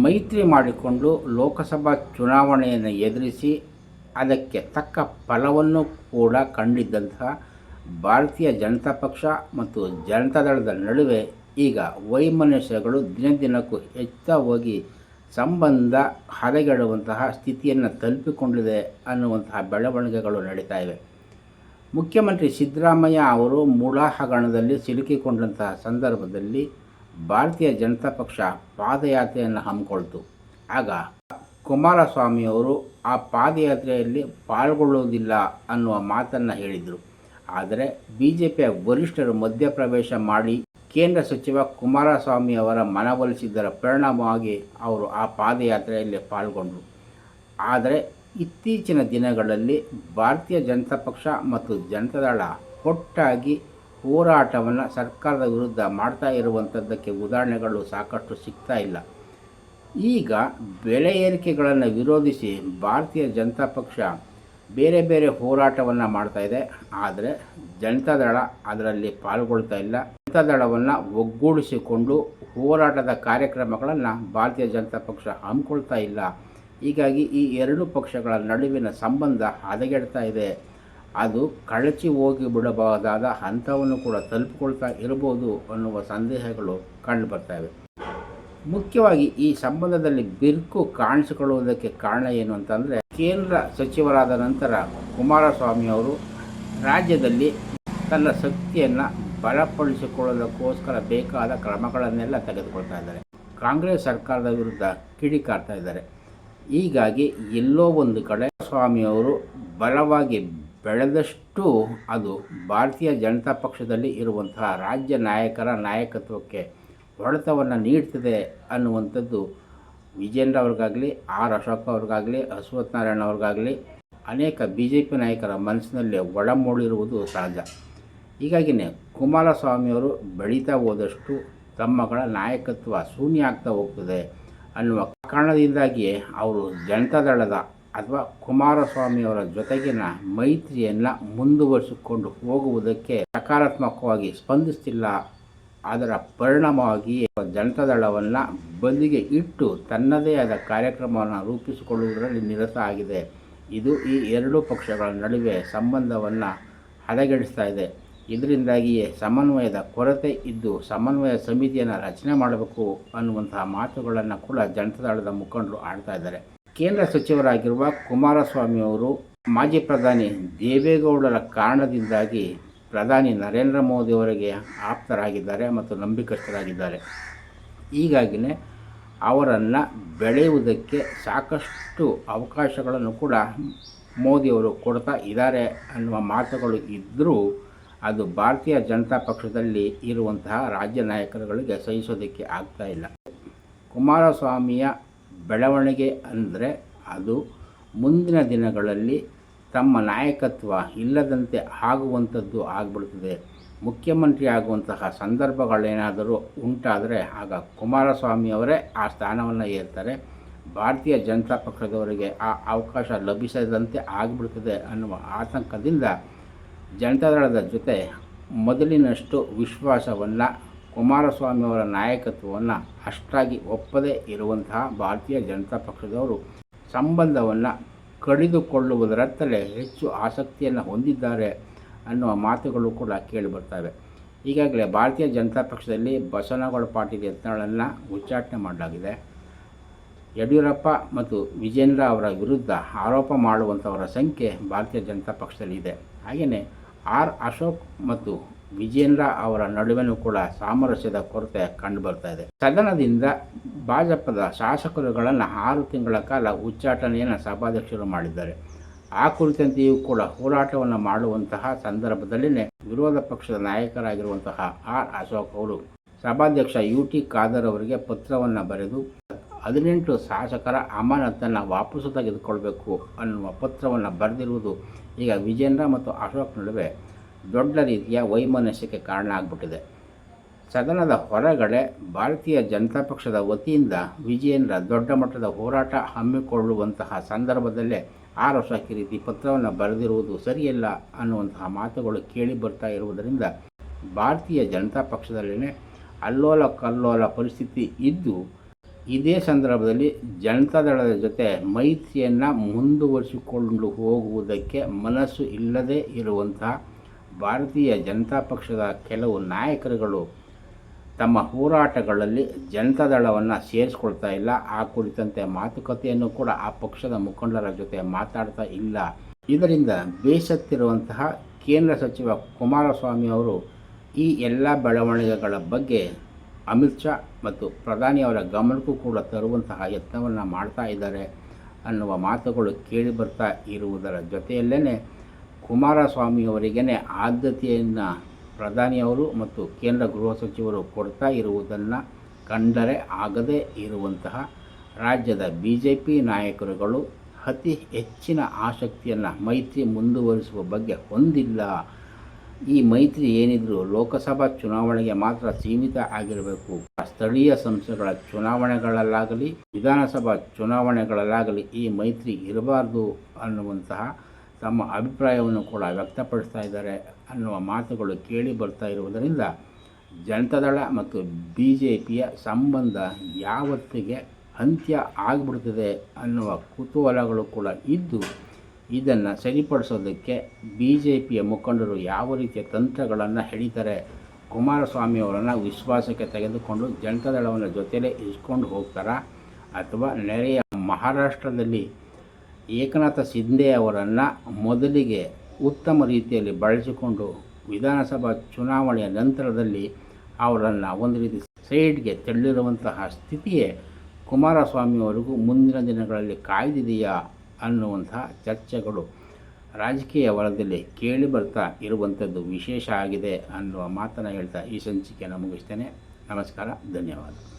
ಮೈತ್ರಿ ಮಾಡಿಕೊಂಡು ಲೋಕಸಭಾ ಚುನಾವಣೆಯನ್ನು ಎದುರಿಸಿ ಅದಕ್ಕೆ ತಕ್ಕ ಫಲವನ್ನು ಕೂಡ ಕಂಡಿದ್ದಂತಹ ಭಾರತೀಯ ಜನತಾ ಪಕ್ಷ ಮತ್ತು ಜನತಾದಳದ ನಡುವೆ ಈಗ ವೈಮನಸ್ಯಗಳು ದಿನಕ್ಕೂ ಹೆಚ್ಚುತ್ತಾ ಹೋಗಿ ಸಂಬಂಧ ಹದಗೆಡುವಂತಹ ಸ್ಥಿತಿಯನ್ನು ತಲುಪಿಕೊಂಡಿದೆ ಅನ್ನುವಂತಹ ಬೆಳವಣಿಗೆಗಳು ನಡೀತಾ ಇವೆ. ಮುಖ್ಯಮಂತ್ರಿ ಸಿದ್ದರಾಮಯ್ಯ ಅವರು ಮೂಲ ಹಗರಣದಲ್ಲಿ ಸಿಲುಕಿಕೊಂಡಂತಹ ಸಂದರ್ಭದಲ್ಲಿ ಭಾರತೀಯ ಜನತಾ ಪಕ್ಷ ಪಾದಯಾತ್ರೆಯನ್ನು ಹಮ್ಮಿಕೊಳ್ತು. ಆಗ ಕುಮಾರಸ್ವಾಮಿಯವರು ಆ ಪಾದಯಾತ್ರೆಯಲ್ಲಿ ಪಾಲ್ಗೊಳ್ಳುವುದಿಲ್ಲ ಅನ್ನುವ ಮಾತನ್ನು ಹೇಳಿದರು. ಆದರೆ ಬಿ ಜೆ ಪಿಯ ವರಿಷ್ಠರು ಮಧ್ಯಪ್ರವೇಶ ಮಾಡಿ ಕೇಂದ್ರ ಸಚಿವ ಕುಮಾರಸ್ವಾಮಿ ಅವರ ಮನವೊಲಿಸಿದ್ದರ ಪರಿಣಾಮವಾಗಿ ಅವರು ಆ ಪಾದಯಾತ್ರೆಯಲ್ಲಿ ಪಾಲ್ಗೊಂಡರು. ಆದರೆ ಇತ್ತೀಚಿನ ದಿನಗಳಲ್ಲಿ ಭಾರತೀಯ ಜನತಾ ಪಕ್ಷ ಮತ್ತು ಜನತಾದಳ ಒಟ್ಟಾಗಿ ಹೋರಾಟವನ್ನು ಸರ್ಕಾರದ ವಿರುದ್ಧ ಮಾಡ್ತಾ ಇರುವಂಥದ್ದಕ್ಕೆ ಉದಾಹರಣೆಗಳು ಸಾಕಷ್ಟು ಸಿಗ್ತಾ ಇಲ್ಲ. ಈಗ ಬೆಲೆ ಏರಿಕೆಗಳನ್ನು ವಿರೋಧಿಸಿ ಭಾರತೀಯ ಜನತಾ ಪಕ್ಷ ಬೇರೆ ಬೇರೆ ಹೋರಾಟವನ್ನು ಮಾಡ್ತಾ ಇದೆ. ಆದರೆ ಜನತಾದಳ ಅದರಲ್ಲಿ ಪಾಲ್ಗೊಳ್ತಾ ಇಲ್ಲ. ಜನತಾದಳವನ್ನು ಒಗ್ಗೂಡಿಸಿಕೊಂಡು ಹೋರಾಟದ ಕಾರ್ಯಕ್ರಮಗಳನ್ನು ಭಾರತೀಯ ಜನತಾ ಪಕ್ಷ ಹಮ್ಮಿಕೊಳ್ತಾ ಇಲ್ಲ. ಹೀಗಾಗಿ ಈ ಎರಡು ಪಕ್ಷಗಳ ನಡುವಿನ ಸಂಬಂಧ ಹದಗೆಡ್ತಾ ಇದೆ. ಅದು ಕಳಚಿ ಹೋಗಿ ಬಿಡಬಹುದಾದ ಹಂತವನ್ನು ಕೂಡ ತಲುಪಿಕೊಳ್ತಾ ಇರಬಹುದು ಅನ್ನುವ ಸಂದೇಹಗಳು ಕಂಡುಬರ್ತವೆ. ಮುಖ್ಯವಾಗಿ ಈ ಸಂಬಂಧದಲ್ಲಿ ಬಿರುಕು ಕಾಣಿಸಿಕೊಳ್ಳುವುದಕ್ಕೆ ಕಾರಣ ಏನು ಅಂತಂದರೆ, ಕೇಂದ್ರ ಸಚಿವರಾದ ನಂತರ ಕುಮಾರಸ್ವಾಮಿ ಅವರು ರಾಜ್ಯದಲ್ಲಿ ತನ್ನ ಶಕ್ತಿಯನ್ನು ಬಲಪಡಿಸಿಕೊಳ್ಳೋದಕ್ಕೋಸ್ಕರ ಬೇಕಾದ ಕ್ರಮಗಳನ್ನೆಲ್ಲ ತೆಗೆದುಕೊಳ್ತಾ ಇದ್ದಾರೆ. ಕಾಂಗ್ರೆಸ್ ಸರ್ಕಾರದ ವಿರುದ್ಧ ಕಿಡಿಕಾರ್ತಾ ಇದ್ದಾರೆ. ಹೀಗಾಗಿ ಎಲ್ಲೋ ಒಂದು ಕಡೆ ಸ್ವಾಮಿಯವರು ಬಲವಾಗಿ ಬೆಳೆದಷ್ಟು ಅದು ಭಾರತೀಯ ಜನತಾ ಪಕ್ಷದಲ್ಲಿ ಇರುವಂತಹ ರಾಜ್ಯ ನಾಯಕರ ನಾಯಕತ್ವಕ್ಕೆ ಹೊಡೆತವನ್ನು ನೀಡ್ತದೆ ಅನ್ನುವಂಥದ್ದು ವಿಜೇಂದ್ರ ಅವ್ರಿಗಾಗಲಿ, ಆರ್ ಅಶೋಕ್ ಅವ್ರಿಗಾಗಲಿ, ಅಶ್ವಥ್ ನಾರಾಯಣ ಅವ್ರಿಗಾಗಲಿ ಅನೇಕ ಬಿ ಜೆ ಪಿ ನಾಯಕರ ಮನಸ್ಸಿನಲ್ಲಿ ಒಳಮೂಡಿರುವುದು ಸಹಜ. ಹೀಗಾಗಿಯೇ ಕುಮಾರಸ್ವಾಮಿಯವರು ಬೆಳೀತಾ ಹೋದಷ್ಟು ತಮ್ಮಗಳ ನಾಯಕತ್ವ ಶೂನ್ಯ ಆಗ್ತಾ ಹೋಗ್ತದೆ ಅನ್ನುವ ಕಾರಣದಿಂದಾಗಿಯೇ ಅವರು ಜನತಾದಳದ ಅಥವಾ ಕುಮಾರಸ್ವಾಮಿಯವರ ಜೊತೆಗಿನ ಮೈತ್ರಿಯನ್ನು ಮುಂದುವರಿಸಿಕೊಂಡು ಹೋಗುವುದಕ್ಕೆ ಸಕಾರಾತ್ಮಕವಾಗಿ ಸ್ಪಂದಿಸ್ತಿಲ್ಲ. ಅದರ ಪರಿಣಾಮವಾಗಿ ಜನತಾದಳವನ್ನು ಬದಿಗೆ ಇಟ್ಟು ತನ್ನದೇ ಆದ ಕಾರ್ಯಕ್ರಮವನ್ನು ರೂಪಿಸಿಕೊಳ್ಳುವುದರಲ್ಲಿ ನಿರತ ಆಗಿದೆ. ಇದು ಈ ಎರಡೂ ಪಕ್ಷಗಳ ನಡುವೆ ಸಂಬಂಧವನ್ನು ಹದಗೆಡಿಸ್ತಾ ಇದೆ. ಇದರಿಂದಾಗಿಯೇ ಸಮನ್ವಯದ ಕೊರತೆ ಇದ್ದು ಸಮನ್ವಯ ಸಮಿತಿಯನ್ನು ರಚನೆ ಮಾಡಬೇಕು ಅನ್ನುವಂತಹ ಮಾತುಗಳನ್ನು ಕೂಡ ಜನತಾದಳದ ಮುಖಂಡರು ಆಡ್ತಾ ಇದ್ದಾರೆ. ಕೇಂದ್ರ ಸಚಿವರಾಗಿರುವ ಕುಮಾರಸ್ವಾಮಿಯವರು ಮಾಜಿ ಪ್ರಧಾನಿ ದೇವೇಗೌಡರ ಕಾರಣದಿಂದಾಗಿ ಪ್ರಧಾನಿ ನರೇಂದ್ರ ಮೋದಿಯವರಿಗೆ ಆಪ್ತರಾಗಿದ್ದಾರೆ ಮತ್ತು ನಂಬಿಕಸ್ಥರಾಗಿದ್ದಾರೆ. ಹೀಗಾಗಿಯೇ ಅವರನ್ನು ಬೆಳೆಯುವುದಕ್ಕೆ ಸಾಕಷ್ಟು ಅವಕಾಶಗಳನ್ನು ಕೂಡ ಮೋದಿಯವರು ಕೊಡ್ತಾ ಇದ್ದಾರೆ ಅನ್ನುವ ಮಾತುಗಳು ಇದ್ದರೂ ಅದು ಭಾರತೀಯ ಜನತಾ ಪಕ್ಷದಲ್ಲಿ ಇರುವಂತಹ ರಾಜ್ಯ ನಾಯಕರುಗಳಿಗೆ ಸಹಿಸೋದಕ್ಕೆ ಆಗ್ತಾ ಇಲ್ಲ. ಕುಮಾರಸ್ವಾಮಿಯ ಬೆಳವಣಿಗೆ ಅಂದರೆ ಅದು ಮುಂದಿನ ದಿನಗಳಲ್ಲಿ ತಮ್ಮ ನಾಯಕತ್ವ ಇಲ್ಲದಂತೆ ಆಗುವಂಥದ್ದು ಆಗಿಬಿಡ್ತದೆ. ಮುಖ್ಯಮಂತ್ರಿ ಆಗುವಂತಹ ಸಂದರ್ಭಗಳೇನಾದರೂ ಉಂಟಾದರೆ ಆಗ ಕುಮಾರಸ್ವಾಮಿಯವರೇ ಆ ಸ್ಥಾನವನ್ನು ಏರ್ತಾರೆ. ಭಾರತೀಯ ಜನತಾ ಪಕ್ಷದವರಿಗೆ ಆ ಅವಕಾಶ ಲಭಿಸದಂತೆ ಆಗಿಬಿಡ್ತದೆ ಅನ್ನುವ ಆತಂಕದಿಂದ ಜನತಾದಳದ ಜೊತೆ ಮೊದಲಿನಷ್ಟು ವಿಶ್ವಾಸವನ್ನು ಕುಮಾರಸ್ವಾಮಿಯವರ ನಾಯಕತ್ವವನ್ನು ಅಷ್ಟಾಗಿ ಒಪ್ಪದೇ ಇರುವಂತಹ ಭಾರತೀಯ ಜನತಾ ಪಕ್ಷದವರು ಸಂಬಂಧವನ್ನು ಕಡಿದುಕೊಳ್ಳುವುದರತ್ತಲೇ ಹೆಚ್ಚು ಆಸಕ್ತಿಯನ್ನು ಹೊಂದಿದ್ದಾರೆ ಅನ್ನುವ ಮಾತುಗಳು ಕೂಡ ಕೇಳಿಬರ್ತವೆ. ಈಗಾಗಲೇ ಭಾರತೀಯ ಜನತಾ ಪಕ್ಷದಲ್ಲಿ ಬಸವನಗೌಡ ಪಾಟೀಲ್ ಯತ್ನಾಳನ್ನು ಉಚ್ಚಾಟನೆ ಮಾಡಲಾಗಿದೆ. ಯಡಿಯೂರಪ್ಪ ಮತ್ತು ವಿಜೇಂದ್ರ ಅವರ ವಿರುದ್ಧ ಆರೋಪ ಮಾಡುವಂಥವರ ಸಂಖ್ಯೆ ಭಾರತೀಯ ಜನತಾ ಪಕ್ಷದಲ್ಲಿ ಇದೆ. ಹಾಗೆಯೇ ಆರ್ ಅಶೋಕ್ ಮತ್ತು ವಿಜೇಂದ್ರ ಅವರ ನಡುವೆನೂ ಕೂಡ ಸಾಮರಸ್ಯದ ಕೊರತೆ ಕಂಡುಬರ್ತಾ ಇದೆ. ಸದನದಿಂದ ಭಾಜಪದ ಶಾಸಕರುಗಳನ್ನು 6 ತಿಂಗಳ ಕಾಲ ಉಚ್ಚಾಟನೆಯನ್ನು ಸಭಾಧ್ಯಕ್ಷರು ಮಾಡಿದ್ದಾರೆ. ಆ ಕುರಿತಂತೆಯೂ ಕೂಡ ಹೋರಾಟವನ್ನು ಮಾಡುವಂತಹ ಸಂದರ್ಭದಲ್ಲಿಯೇ ವಿರೋಧ ಪಕ್ಷದ ನಾಯಕರಾಗಿರುವಂತಹ ಆರ್ ಅಶೋಕ್ ಅವರು ಸಭಾಧ್ಯಕ್ಷ ಯು ಟಿ ಖಾದರ್ ಅವರಿಗೆ ಪತ್ರವನ್ನು ಬರೆದು 18 ಶಾಸಕರ ಅಮಾನತನ್ನು ವಾಪಸ್ಸು ತೆಗೆದುಕೊಳ್ಬೇಕು ಅನ್ನುವ ಪತ್ರವನ್ನು ಬರೆದಿರುವುದು ಈಗ ವಿಜೇಂದ್ರ ಮತ್ತು ಅಶೋಕ್ ನಡುವೆ ದೊಡ್ಡ ರೀತಿಯ ವೈಮನಸ್ಯಕ್ಕೆ ಕಾರಣ ಆಗಿಬಿಟ್ಟಿದೆ. ಸದನದ ಹೊರಗಡೆ ಭಾರತೀಯ ಜನತಾ ಪಕ್ಷದ ವತಿಯಿಂದ ವಿಜೇಂದ್ರ ದೊಡ್ಡ ಮಟ್ಟದ ಹೋರಾಟ ಹಮ್ಮಿಕೊಳ್ಳುವಂತಹ ಸಂದರ್ಭದಲ್ಲೇ ಆರ್ ಅಶೋಕ್ ರೀತಿ ಪತ್ರವನ್ನು ಬರೆದಿರುವುದು ಸರಿಯಲ್ಲ ಅನ್ನುವಂತಹ ಮಾತುಗಳು ಕೇಳಿ ಬರ್ತಾ ಇರುವುದರಿಂದ ಭಾರತೀಯ ಜನತಾ ಪಕ್ಷದಲ್ಲೇ ಅಲ್ಲೋಲ ಕಲ್ಲೋಲ ಪರಿಸ್ಥಿತಿ ಇದ್ದು ಇದೇ ಸಂದರ್ಭದಲ್ಲಿ ಜನತಾದಳದ ಜೊತೆ ಮೈತ್ರಿಯನ್ನು ಮುಂದುವರಿಸಿಕೊಂಡು ಹೋಗುವುದಕ್ಕೆ ಮನಸ್ಸು ಇಲ್ಲದೇ ಇರುವಂತಹ ಭಾರತೀಯ ಜನತಾ ಪಕ್ಷದ ಕೆಲವು ನಾಯಕರುಗಳು ತಮ್ಮ ಹೋರಾಟಗಳಲ್ಲಿ ಜನತಾದಳವನ್ನು ಸೇರಿಸ್ಕೊಳ್ತಾ ಇಲ್ಲ. ಆ ಕುರಿತಂತೆ ಮಾತುಕತೆಯನ್ನು ಕೂಡ ಆ ಪಕ್ಷದ ಮುಖಂಡರ ಜೊತೆ ಮಾತಾಡ್ತಾ ಇಲ್ಲ. ಇದರಿಂದ ಬೇಸತ್ತಿರುವಂತಹ ಕೇಂದ್ರ ಸಚಿವ ಕುಮಾರಸ್ವಾಮಿ ಅವರು ಈ ಎಲ್ಲ ಬೆಳವಣಿಗೆಗಳ ಬಗ್ಗೆ ಅಮಿತ್ ಶಾ ಮತ್ತು ಪ್ರಧಾನಿಯವರ ಗಮನಕ್ಕೂ ಕೂಡ ತರುವಂತಹ ಯತ್ನವನ್ನು ಮಾಡ್ತಾ ಇದ್ದಾರೆ ಅನ್ನುವ ಮಾತುಗಳು ಕೇಳಿ ಬರ್ತಾ ಇರುವುದರ ಜೊತೆಯಲ್ಲೇ ಕುಮಾರಸ್ವಾಮಿಯವರಿಗೇ ಆದ್ಯತೆಯನ್ನು ಪ್ರಧಾನಿಯವರು ಮತ್ತು ಕೇಂದ್ರ ಗೃಹ ಸಚಿವರು ಕೊಡ್ತಾ ಇರುವುದನ್ನು ಕಂಡರೆ ಆಗದೇ ಇರುವಂತಹ ರಾಜ್ಯದ BJP ನಾಯಕರುಗಳು ಅತಿ ಹೆಚ್ಚಿನ ಆಸಕ್ತಿಯನ್ನು ಮೈತ್ರಿ ಮುಂದುವರಿಸುವ ಬಗ್ಗೆ ಹೊಂದಿಲ್ಲ. ಈ ಮೈತ್ರಿ ಏನಿದ್ರು ಲೋಕಸಭಾ ಚುನಾವಣೆಗೆ ಮಾತ್ರ ಸೀಮಿತ ಆಗಿರಬೇಕು. ಸ್ಥಳೀಯ ಸಂಸ್ಥೆಗಳ ಚುನಾವಣೆಗಳಲ್ಲಾಗಲಿ ವಿಧಾನಸಭಾ ಚುನಾವಣೆಗಳಲ್ಲಾಗಲಿ ಈ ಮೈತ್ರಿ ಇರಬಾರ್ದು ಅನ್ನುವಂತಹ ತಮ್ಮ ಅಭಿಪ್ರಾಯವನ್ನು ಕೂಡ ವ್ಯಕ್ತಪಡಿಸ್ತಾ ಇದ್ದಾರೆ ಅನ್ನುವ ಮಾತುಗಳು ಕೇಳಿ ಬರ್ತಾ ಇರುವುದರಿಂದ ಜನತಾದಳ ಮತ್ತು BJPಯ ಸಂಬಂಧ ಯಾವತ್ತಿಗೆ ಅಂತ್ಯ ಆಗಿಬಿಡ್ತದೆ ಅನ್ನುವ ಕುತೂಹಲಗಳು ಕೂಡ ಇದ್ದು, ಇದನ್ನು ಸರಿಪಡಿಸೋದಕ್ಕೆ BJPಯ ಮುಖಂಡರು ಯಾವ ರೀತಿಯ ತಂತ್ರಗಳನ್ನು ಹಿಡಿತಾರೆ, ಕುಮಾರಸ್ವಾಮಿಯವರನ್ನು ವಿಶ್ವಾಸಕ್ಕೆ ತೆಗೆದುಕೊಂಡು ಜನತಾದಳವನ್ನು ಜೊತೆಲೇ ಇಸ್ಕೊಂಡು ಹೋಗ್ತಾರಾ, ಅಥವಾ ನೆರೆಯ ಮಹಾರಾಷ್ಟ್ರದಲ್ಲಿ ಏಕನಾಥ ಶಿಂದೆ ಅವರನ್ನು ಮೊದಲಿಗೆ ಉತ್ತಮ ರೀತಿಯಲ್ಲಿ ಬಳಸಿಕೊಂಡು ವಿಧಾನಸಭಾ ಚುನಾವಣೆಯ ನಂತರದಲ್ಲಿ ಅವರನ್ನು ಒಂದು ರೀತಿ ಸೈಡ್ಗೆ ತಳ್ಳಿರುವಂತಹ ಸ್ಥಿತಿಯೇ ಕುಮಾರಸ್ವಾಮಿಯವರಿಗೂ ಮುಂದಿನ ದಿನಗಳಲ್ಲಿ ಕಾಯ್ದಿದೆಯಾ ಅನ್ನುವಂತಹ ಚರ್ಚೆಗಳು ರಾಜಕೀಯ ವಲಯದಲ್ಲಿ ಕೇಳಿ ಬರ್ತಾ ಇರುವಂಥದ್ದು ವಿಶೇಷ ಆಗಿದೆ ಅನ್ನುವ ಮಾತನ್ನು ಹೇಳ್ತಾ ಈ ಸಂಚಿಕೆಯನ್ನು ಮುಗಿಸ್ತೇನೆ. ನಮಸ್ಕಾರ, ಧನ್ಯವಾದ.